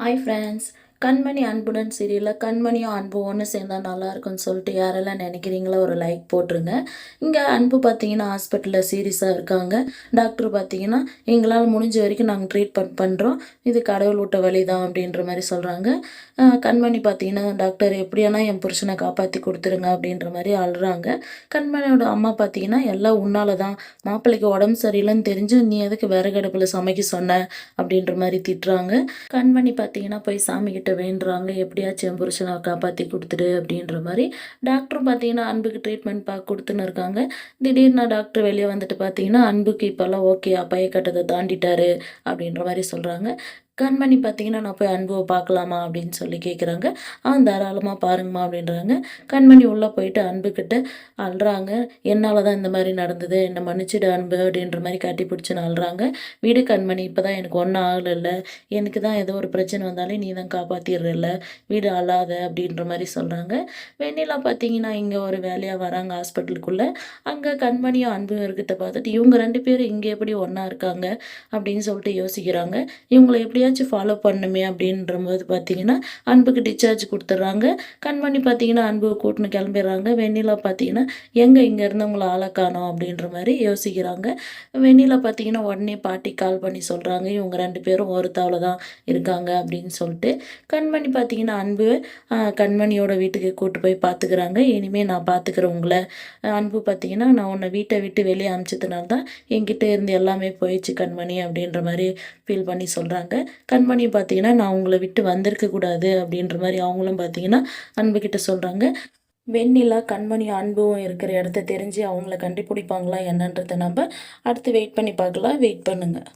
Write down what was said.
Hi friends. கண்மணி அன்புடன் சீரியலில் கண்மணியும் அன்பும் ஒன்று சேர்ந்தா நல்லா இருக்கும்னு சொல்லிட்டு யாரெல்லாம் நினைக்கிறீங்களோ ஒரு லைக் போட்டுருங்க. இங்கே அன்பு பார்த்தீங்கன்னா ஹாஸ்பிட்டலில் சீரியஸாக இருக்காங்க. டாக்டர் பார்த்தீங்கன்னா எங்களால் முடிஞ்ச வரைக்கும் நாங்கள் ட்ரீட்மெண்ட் பண்ணுறோம், இது கடவுள் விட்ட வழி தான் அப்படின்ற மாதிரி சொல்கிறாங்க. கண்மணி பார்த்தீங்கன்னா டாக்டர் எப்படியானா என் புருஷனை காப்பாற்றி கொடுத்துருங்க அப்படின்ற மாதிரி அழுறாங்க. கண்மணியோட அம்மா பார்த்தீங்கன்னா எல்லாம் உன்னால தான், மாப்பிள்ளைக்கு உடம்பு சரியில்லைன்னு தெரிஞ்சு நீ எதுக்கு விறகடுப்பில் சமைக்க சொன்ன அப்படின்ற மாதிரி திட்டுறாங்க. கண்மணி பார்த்தீங்கன்னா போய் சாமிக்கிட்ட வேண்டுறாங்க, எப்படியாச்சும் என் புருஷனை காப்பாற்றி கொடுத்துடு அப்படின்ற மாதிரி. டாக்டரும் பார்த்தீங்கன்னா அன்புக்கு ட்ரீட்மெண்ட் கொடுத்துன்னு இருக்காங்க. திடீர்னு டாக்டர் வெளியே வந்துட்டு பார்த்தீங்கன்னா அன்புக்கு இப்போல்லாம் ஓகே, அப்பைய கட்டத்தை தாண்டிட்டாரு அப்படின்ற மாதிரி சொல்கிறாங்க. கண்மணி பார்த்தீங்கன்னா நான் போய் அன்புவை பார்க்கலாமா அப்படின்னு சொல்லி கேட்குறாங்க. தாராளமாக பாருங்கம்மா அப்படின்றாங்க. கண்மணி உள்ளே போயிட்டு அன்புக்கிட்ட அழுறாங்க. என்னால் தான் இந்த மாதிரி நடந்தது, என்னை மன்னிச்சிடு அன்பு அப்படின்ற மாதிரி கட்டி பிடிச்சின்னு அழுறாங்க. வீடு கண்மணி, இப்போ தான் எனக்கு ஒன்றும் ஆகலைல்ல, எனக்கு தான் ஏதோ ஒரு பிரச்சனை வந்தாலே நீ தான் காப்பாற்றிடுறல்ல, வீடு அழாத அப்படின்ற மாதிரி சொல்கிறாங்க. வெண்ணிலா பார்த்தீங்கன்னா இங்கே ஒரு வேலையாக வராங்க ஹாஸ்பிட்டலுக்குள்ளே. அங்கே கண்மணியும் அன்பும் இருக்கிறத பார்த்துட்டு இவங்க 2 பேரும் இங்கே எப்படி ஒன்றா இருக்காங்க அப்படின்னு சொல்லிட்டு யோசிக்கிறாங்க. இவங்கள எப்படியாச்சும் ஃபாலோ பண்ணுமே அப்படின்றபோது பார்த்தீங்கன்னா அன்புக்கு டிஸ்சார்ஜ் கொடுத்துட்றாங்க. கண்மணி பார்த்தீங்கன்னா அன்புவை கூட்டின்னு கிளம்பிடுறாங்க. வெண்ணிலா பார்த்தீங்கன்னா எங்கே இங்கே இருந்தவங்கள ஆளை காணோம் அப்படின்ற மாதிரி யோசிக்கிறாங்க. வெண்ணிலா பார்த்தீங்கன்னா உடனே பாட்டி கால் பண்ணி சொல்கிறாங்க, இவங்க 2 பேரும் ஒரு தாவல தான் இருக்காங்க அப்படின்னு சொல்லிட்டு. கண்மணி பார்த்தீங்கன்னா அன்பு கண்மணியோட வீட்டுக்கு கூட்டு போய் பார்த்துக்கிறாங்க. இனிமேல் நான் பார்த்துக்கிறேன் உங்களை. அன்பு பார்த்தீங்கன்னா நான் உன்னை வீட்டை விட்டு வெளியே அனுப்பிச்சதுனால தான் என்கிட்ட இருந்து எல்லாமே போயிடுச்சு கண்மணி அப்படின்ற மாதிரி ஃபீல் பண்ணி சொல்கிறாங்க. கண்மணி பார்த்தீங்கன்னா நான் உங்களை விட்டு வந்திருக்க கூடாது அப்படின்ற மாதிரி அவங்களும் பார்த்தீங்கன்னா அன்புக்கிட்ட சொல்கிறாங்க. வெண்ணிலா கண்மணி அன்பும் இருக்கிற இடத்த தெரிஞ்சு அவங்கள கண்டுபிடிப்பாங்களா என்னன்றதை நம்ம அடுத்து வெயிட் பண்ணி பார்க்கலாம். வெயிட் பண்ணுங்கள்.